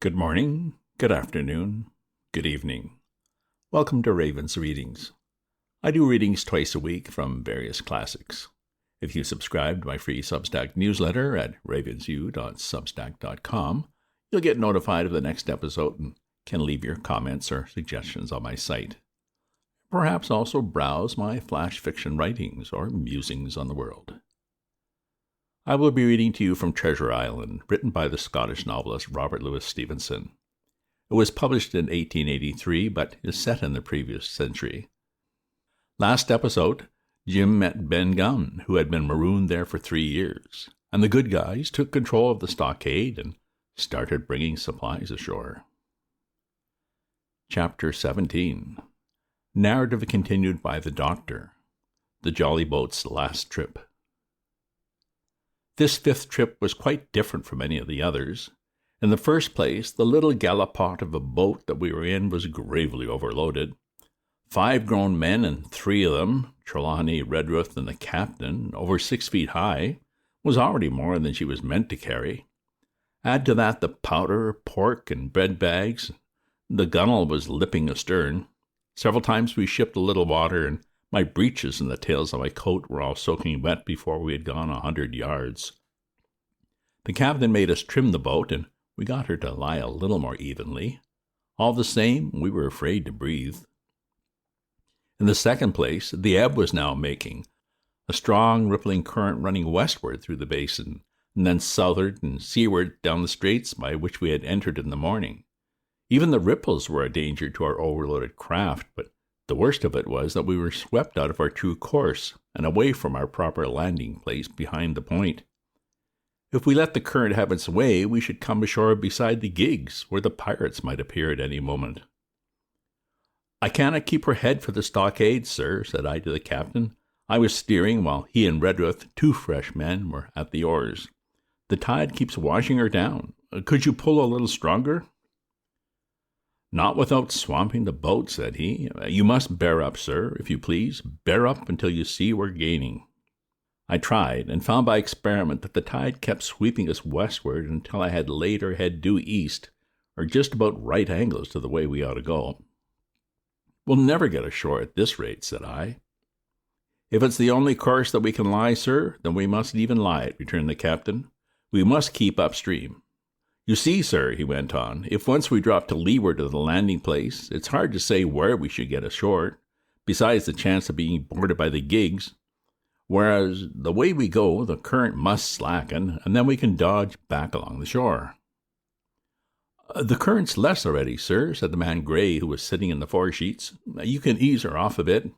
Good morning, good afternoon, good evening. Welcome to Raven's Readings. I do readings twice a week from various classics. If you subscribe to my free Substack newsletter at ravensview.substack.com, you'll get notified of the next episode and can leave your comments or suggestions on my site. Perhaps also browse my flash fiction writings or musings on the world. I will be reading to you from Treasure Island, written by the Scottish novelist Robert Louis Stevenson. It was published in 1883, but is set in the previous century. Last episode, Jim met Ben Gunn, who had been marooned there for 3 years, and the good guys took control of the stockade and started bringing supplies ashore. Chapter 17. Narrative continued by the Doctor. The Jolly Boat's last trip. This 5th trip was quite different from any of the others. In the first place, the little gallipot of a boat that we were in was gravely overloaded. 5 grown men, and 3 of them, Trelawney, Redruth, and the captain, over 6 feet high, was already more than she was meant to carry. Add to that the powder, pork, and bread bags. The gunwale was lipping astern. Several times we shipped a little water, and my breeches and the tails of my coat were all soaking wet before we had gone 100 yards. The captain made us trim the boat, and we got her to lie a little more evenly. All the same, we were afraid to breathe. In the second place, the ebb was now making, a strong rippling current running westward through the basin, and then southward and seaward down the straits by which we had entered in the morning. Even the ripples were a danger to our overloaded craft, but the worst of it was that we were swept out of our true course and away from our proper landing place behind the point. If we let the current have its way, we should come ashore beside the gigs, where the pirates might appear at any moment. "I cannot keep her head for the stockade, sir," said I to the captain. I was steering, while he and Redruth, 2 fresh men, were at the oars. "The tide keeps washing her down. Could you pull a little stronger?" "Not without swamping the boat," said he. "You must bear up, sir, if you please. Bear up until you see we're gaining." I tried, and found by experiment that the tide kept sweeping us westward until I had laid her head due east, or just about right angles to the way we ought to go. "We'll never get ashore at this rate," said I. "If it's the only course that we can lie, sir, then we must even lie it," returned the captain. "We must keep upstream. You see, sir," he went on, "if once we drop to leeward of the landing place, it's hard to say where we should get ashore, besides the chance of being boarded by the gigs. Whereas, the way we go, the current must slacken, and then we can dodge back along the shore." "The current's less already, sir," said the man Gray, who was sitting in the foresheets. "You can ease her off a bit."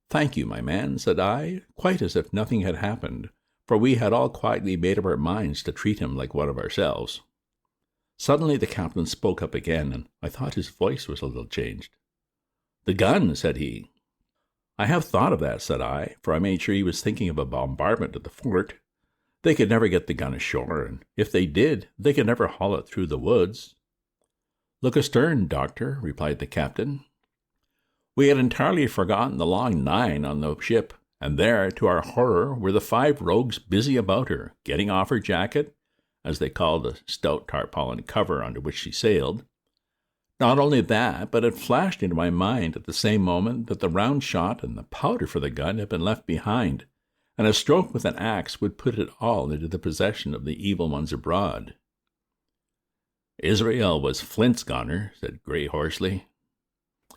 "Thank you, my man," said I, quite as if nothing had happened, for we had all quietly made up our minds to treat him like one of ourselves. Suddenly the captain spoke up again, and I thought his voice was a little changed. "The gun," said he. "I have thought of that," said I, for I made sure he was thinking of a bombardment of the fort. They could never get the gun ashore, and if they did, they could never haul it through the woods. "Look astern, Doctor," replied the captain. We had entirely forgotten the long 9 on the ship, and there, to our horror, were the 5 rogues busy about her, getting off her jacket, as they called the stout tarpaulin cover under which she sailed. Not only that, but it flashed into my mind at the same moment that the round shot and the powder for the gun had been left behind, and a stroke with an axe would put it all into the possession of the evil ones abroad. "Israel was Flint's gunner," said Gray hoarsely.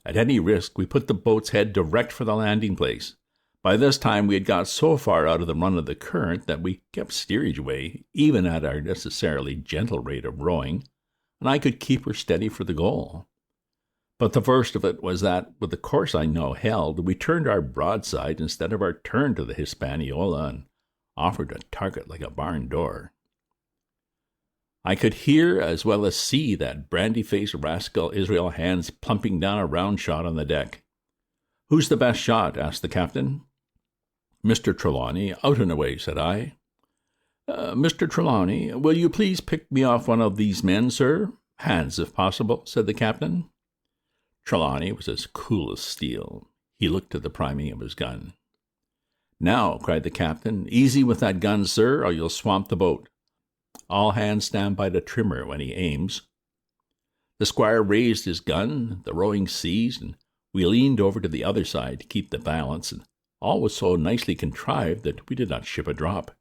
At any risk, we put the boat's head direct for the landing place. By this time we had got so far out of the run of the current that we kept steerage way, even at our necessarily gentle rate of rowing, and I could keep her steady for the goal. But the worst of it was that, with the course I now held, we turned our broadside instead of our turn to the Hispaniola, and offered to target like a barn door. I could hear as well as see that brandy-faced rascal Israel Hands plumping down a round shot on the deck. "Who's the best shot?" asked the captain. "Mr. Trelawney, out and away," said I. "Mr. Trelawney, will you please pick me off one of these men, sir? Hands, if possible," said the captain. Trelawney was as cool as steel. He looked at the priming of his gun. "Now," cried the captain, "easy with that gun, sir, or you'll swamp the boat." All hands stand by the trimmer when he aims. The squire raised his gun, the rowing ceased, and we leaned over to the other side to keep the balance, and all was so nicely contrived that we did not ship a drop.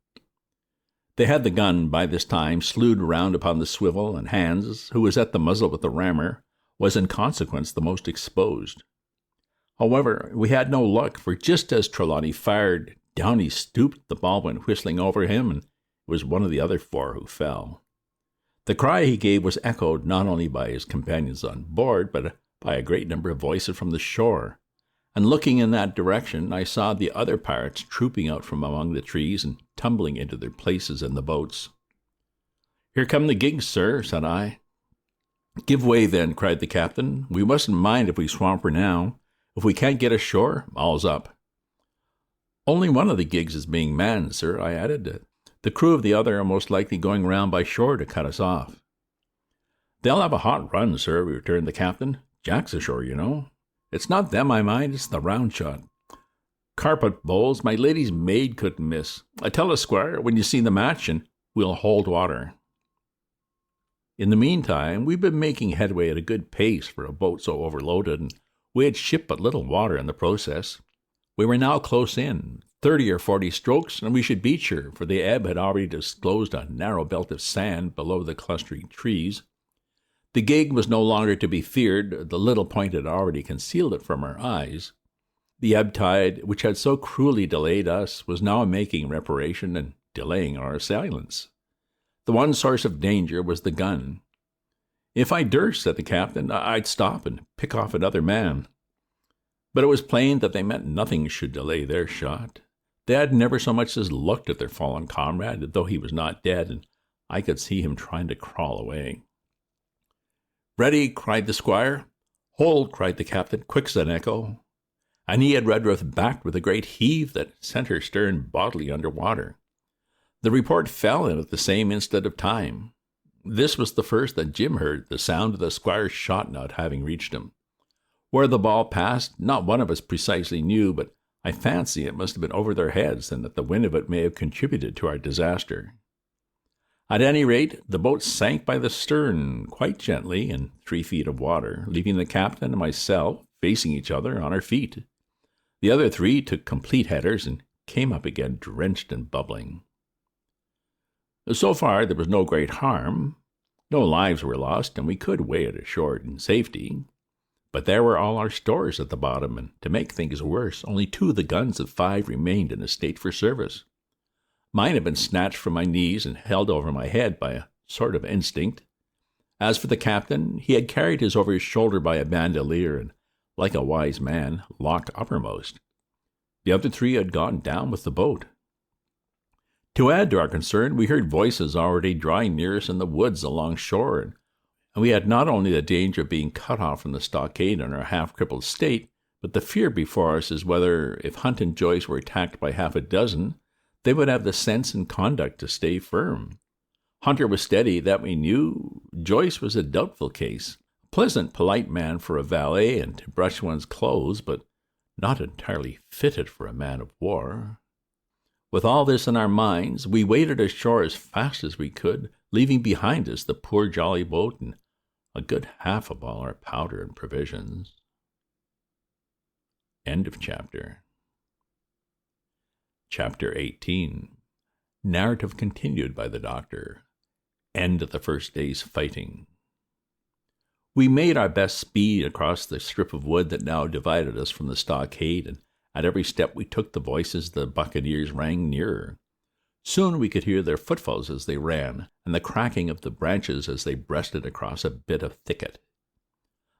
They had the gun by this time slewed round upon the swivel, and Hans, who was at the muzzle with the rammer, was in consequence the most exposed. However, we had no luck, for just as Trelawney fired, down he stooped, the ball went whistling over him, and it was one of the other four who fell. The cry he gave was echoed not only by his companions on board, but by a great number of voices from the shore, and looking in that direction, I saw the other pirates trooping out from among the trees and tumbling into their places in the boats. "Here come the gigs, sir," said I. "Give way, then," cried the captain. "We mustn't mind if we swamp her now. If we can't get ashore, all's up." "Only one of the gigs is being manned, sir," I added. "The crew of the other are most likely going round by shore to cut us off." "They'll have a hot run, sir," returned the captain. "Jack's ashore, you know. It's not them I mind, it's the round shot. Carpet bowls, my lady's maid couldn't miss. I tell us, squire, when you see the match, and we'll hold water." In the meantime, we've been making headway at a good pace for a boat so overloaded, and we had shipped but little water in the process. We were now close in, 30 or 40 strokes, and we should beach her, for the ebb had already disclosed a narrow belt of sand below the clustering trees. The gig was no longer to be feared, the little point had already concealed it from our eyes. The ebb tide, which had so cruelly delayed us, was now making reparation and delaying our assailants. The one source of danger was the gun. "If I durst," said the captain, "I'd stop and pick off another man." But it was plain that they meant nothing should delay their shot. They had never so much as looked at their fallen comrade, though he was not dead, and I could see him trying to crawl away. "Ready," cried the squire. "Hold," cried the captain, quick as an echo. And he had Redruth backed with a great heave that sent her stern bodily under water. The report fell in at the same instant of time. This was the first that Jim heard, the sound of the squire's shot not having reached him. Where the ball passed, not one of us precisely knew, but I fancy it must have been over their heads, and that the wind of it may have contributed to our disaster. At any rate, the boat sank by the stern quite gently in 3 feet of water, leaving the captain and myself facing each other on our feet. The other 3 took complete headers and came up again drenched and bubbling. So far there was no great harm. No lives were lost, and we could weigh it ashore in safety. But there were all our stores at the bottom, and to make things worse, only 2 of the guns of 5 remained in a state for service. Mine had been snatched from my knees and held over my head by a sort of instinct. As for the captain, he had carried his over his shoulder by a bandolier, and, like a wise man, locked uppermost. The other 3 had gone down with the boat. To add to our concern, we heard voices already drawing near us in the woods along shore, and we had not only the danger of being cut off from the stockade in our half-crippled state, but the fear before us is whether, if Hunt and Joyce were attacked by half a dozen, they would have the sense and conduct to stay firm. Hunter was steady, that we knew. Joyce was a doubtful case. A pleasant, polite man for a valet and to brush one's clothes, but not entirely fitted for a man of war. With all this in our minds, we waded ashore as fast as we could, leaving behind us the poor jolly boat and a good half of all our powder and provisions. End of chapter. Chapter 18. Narrative continued by the doctor. End of the first day's fighting. We made our best speed across the strip of wood that now divided us from the stockade, and at every step we took the voices of the buccaneers rang nearer. Soon we could hear their footfalls as they ran, and the cracking of the branches as they breasted across a bit of thicket.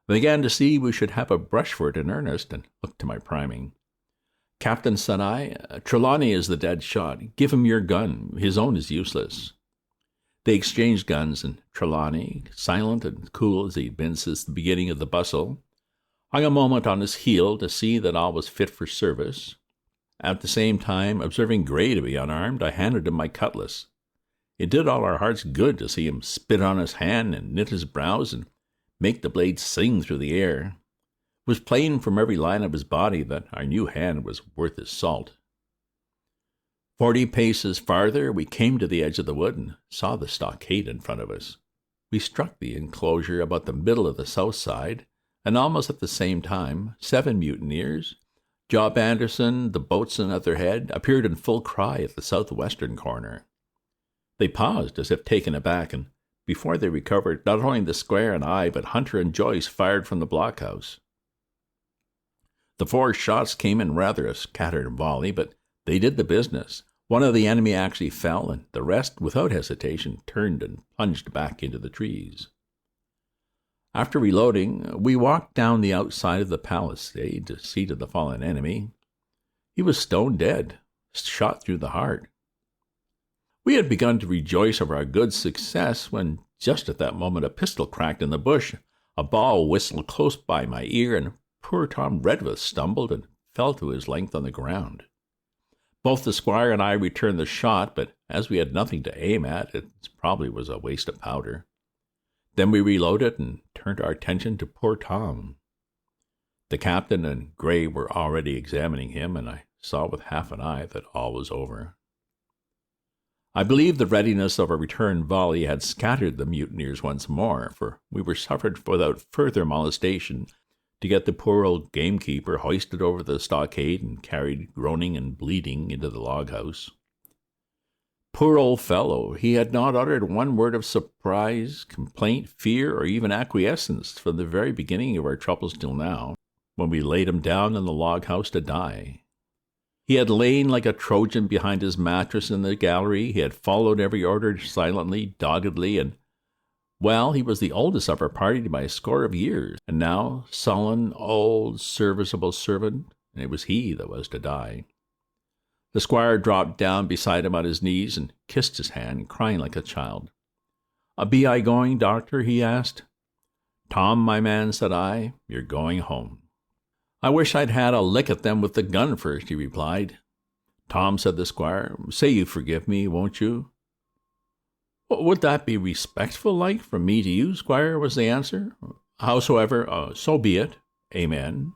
I began to see we should have a brush for it in earnest, and looked to my priming. "Captain," said I, "Trelawney is the dead shot. Give him your gun. His own is useless." They exchanged guns, and Trelawney, silent and cool as he had been since the beginning of the bustle, hung a moment on his heel to see that all was fit for service. At the same time, observing Gray to be unarmed, I handed him my cutlass. It did all our hearts good to see him spit on his hand and knit his brows and make the blade sing through the air. It was plain from every line of his body that our new hand was worth his salt. 40 paces farther, we came to the edge of the wood and saw the stockade in front of us. We struck the enclosure about the middle of the south side, and almost at the same time, 7 mutineers, Job Anderson, the boatswain at their head, appeared in full cry at the southwestern corner. They paused as if taken aback, and before they recovered, not only the squire and I, but Hunter and Joyce fired from the blockhouse. The 4 shots came in rather a scattered volley, but they did the business. One of the enemy actually fell, and the rest, without hesitation, turned and plunged back into the trees. After reloading, we walked down the outside of the palisade to see to the fallen enemy. He was stone dead, shot through the heart. We had begun to rejoice over our good success when, just at that moment, a pistol cracked in the bush, a ball whistled close by my ear, and poor Tom Redruth stumbled and fell to his length on the ground. Both the squire and I returned the shot, but as we had nothing to aim at, it probably was a waste of powder. Then we reloaded and turned our attention to poor Tom. The captain and Gray were already examining him, and I saw with half an eye that all was over. I believe the readiness of a return volley had scattered the mutineers once more, for we were suffered without further molestation to get the poor old gamekeeper hoisted over the stockade and carried groaning and bleeding into the log-house. Poor old fellow, he had not uttered one word of surprise, complaint, fear, or even acquiescence from the very beginning of our troubles till now, when we laid him down in the log-house to die. He had lain like a Trojan behind his mattress in the gallery. He had followed every order silently, doggedly, and well, he was the oldest of our party by a score of years, and now, sullen, old, serviceable servant, it was he that was to die. The squire dropped down beside him on his knees and kissed his hand, crying like a child. Be I going, doctor?" he asked. "Tom, my man," said I, "you're going home." "I wish I'd had a lick at them with the gun first," he replied. "Tom," said the squire, "say you forgive me, won't you?" "Would that be respectful like from me to you, squire?" was the answer. "Howsoever, so be it. Amen."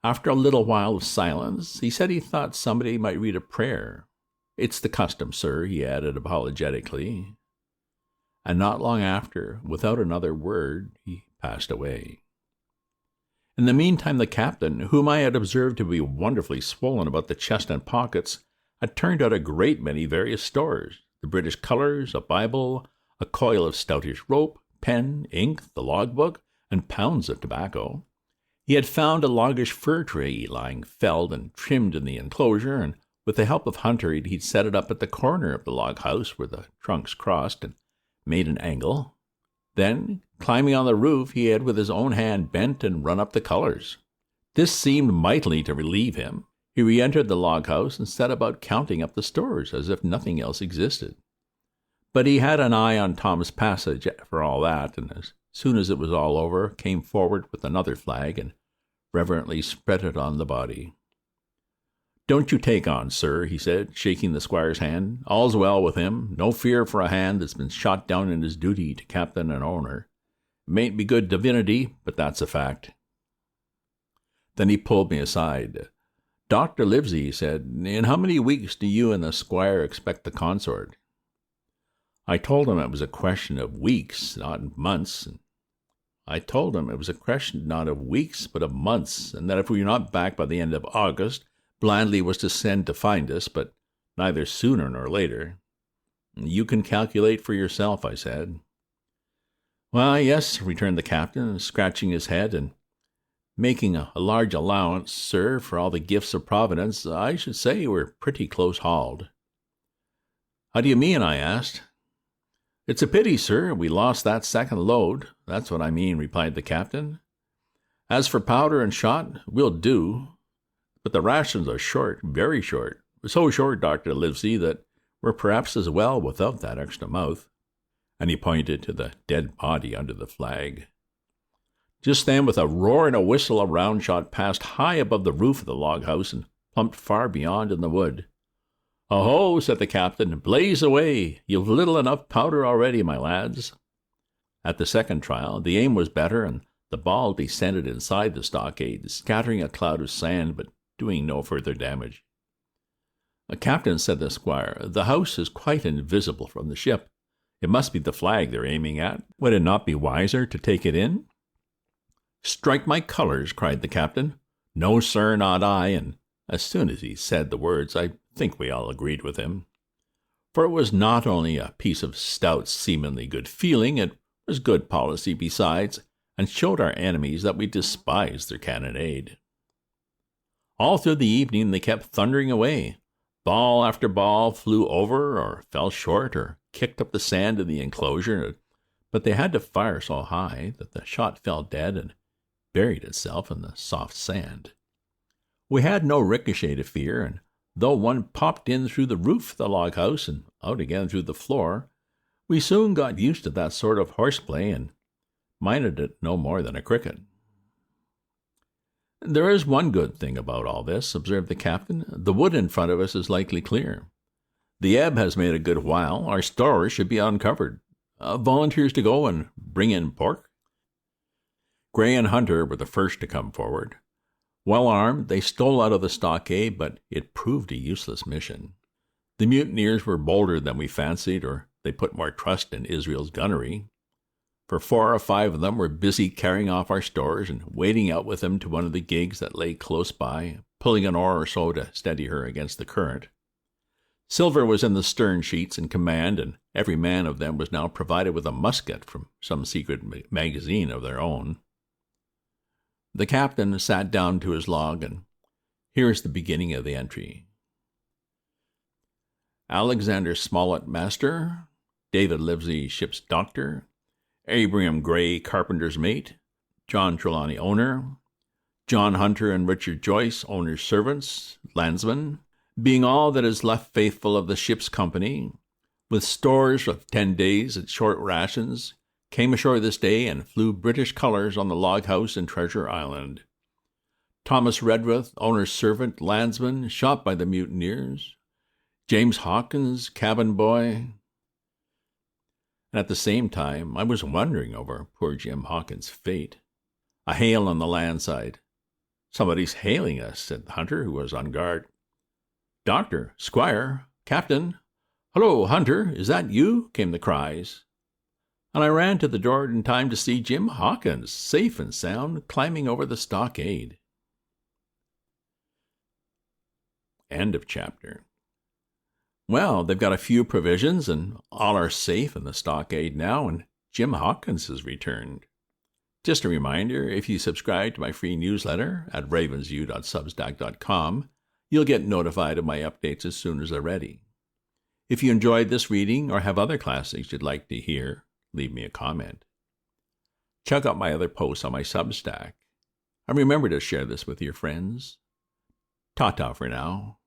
After a little while of silence, he said he thought somebody might read a prayer. "It's the custom, sir," he added apologetically. And not long after, without another word, he passed away. In the meantime, the captain, whom I had observed to be wonderfully swollen about the chest and pockets, had turned out a great many various stores, the British colours, a Bible, a coil of stoutish rope, pen, ink, the logbook, and pounds of tobacco. He had found a longish fir tree lying felled and trimmed in the enclosure, and with the help of Hunter he'd set it up at the corner of the log house where the trunks crossed, and made an angle. Then, climbing on the roof, he had with his own hand bent and run up the colours. This seemed mightily to relieve him. He re-entered the log house and set about counting up the stores as if nothing else existed. But he had an eye on Tom's passage for all that, and as soon as it was all over, came forward with another flag and reverently spread it on the body. "Don't you take on, sir," he said, shaking the squire's hand. "All's well with him. No fear for a hand that's been shot down in his duty to captain and owner. It mayn't be good divinity, but that's a fact." Then he pulled me aside. "Dr. Livesey," he said, "in how many weeks do you and the squire expect the consort?" I told him it was a question of weeks, not months. I told him it was a question not of weeks, but of months, and that if we were not back by the end of August, Blandley was to send to find us, but neither sooner nor later. "You can calculate for yourself," I said. "Well, yes," returned the captain, scratching his head, "and making a large allowance, sir, for all the gifts of Providence, I should say we're pretty close hauled." "How do you mean?" I asked. "It's a pity, sir, we lost that second load. That's what I mean," replied the captain. "As for powder and shot, we'll do. But the rations are short, very short. So short, Dr. Livesey, that we're perhaps as well without that extra mouth." And he pointed to the dead body under the flag. Just then, with a roar and a whistle, a round shot passed high above the roof of the log house and plumped far beyond in the wood. "Oh-ho," said the captain, "blaze away. You've little enough powder already, my lads." At the second trial, the aim was better, and the ball descended inside the stockade, scattering a cloud of sand, but doing no further damage. The captain said to the squire, "The house is quite invisible from the ship. It must be the flag they're aiming at. Would it not be wiser to take it in?" "Strike my colors!" cried the captain. "No, sir, not I," and as soon as he said the words, I think we all agreed with him. For it was not only a piece of stout seamanly good feeling, it was good policy besides, and showed our enemies that we despised their cannonade. All through the evening they kept thundering away. Ball after ball flew over or fell short or kicked up the sand of the enclosure, but they had to fire so high that the shot fell dead and buried itself in the soft sand. We had no ricochet to fear, and though one popped in through the roof of the log house and out again through the floor, we soon got used to that sort of horseplay and minded it no more than a cricket. "There is one good thing about all this," observed the captain. "The wood in front of us is likely clear. The ebb has made a good while. Our stores should be uncovered. Volunteers to go and bring in pork?" Gray and Hunter were the first to come forward. Well armed, they stole out of the stockade, but it proved a useless mission. The mutineers were bolder than we fancied, or they put more trust in Israel's gunnery. For 4 or 5 of them were busy carrying off our stores and wading out with them to one of the gigs that lay close by, pulling an oar or so to steady her against the current. Silver was in the stern sheets in command, and every man of them was now provided with a musket from some secret magazine of their own. The captain sat down to his log, and here is the beginning of the entry. Alexander Smollett, master; David Livesey, ship's doctor; Abraham Gray, carpenter's mate; John Trelawney, owner; John Hunter and Richard Joyce, owner's servants, landsmen, being all that is left faithful of the ship's company, with stores of 10 days at short rations, came ashore this day and flew British colors on the log house in Treasure Island. Thomas Redruth, owner's servant, landsman, shot by the mutineers; James Hawkins, cabin boy. And at the same time, I was wondering over poor Jim Hawkins' fate. A hail on the land side. "Somebody's hailing us," said Hunter, who was on guard. "Doctor, squire, captain. Hello, Hunter, is that you?" came the cries. And I ran to the door in time to see Jim Hawkins, safe and sound, climbing over the stockade. End of chapter. Well, they've got a few provisions, and all are safe in the stockade now, and Jim Hawkins has returned. Just a reminder, if you subscribe to my free newsletter at ravensview.substack.com, you'll get notified of my updates as soon as they're ready. If you enjoyed this reading or have other classics you'd like to hear, leave me a comment. Check out my other posts on my Substack. And remember to share this with your friends. Ta-ta for now.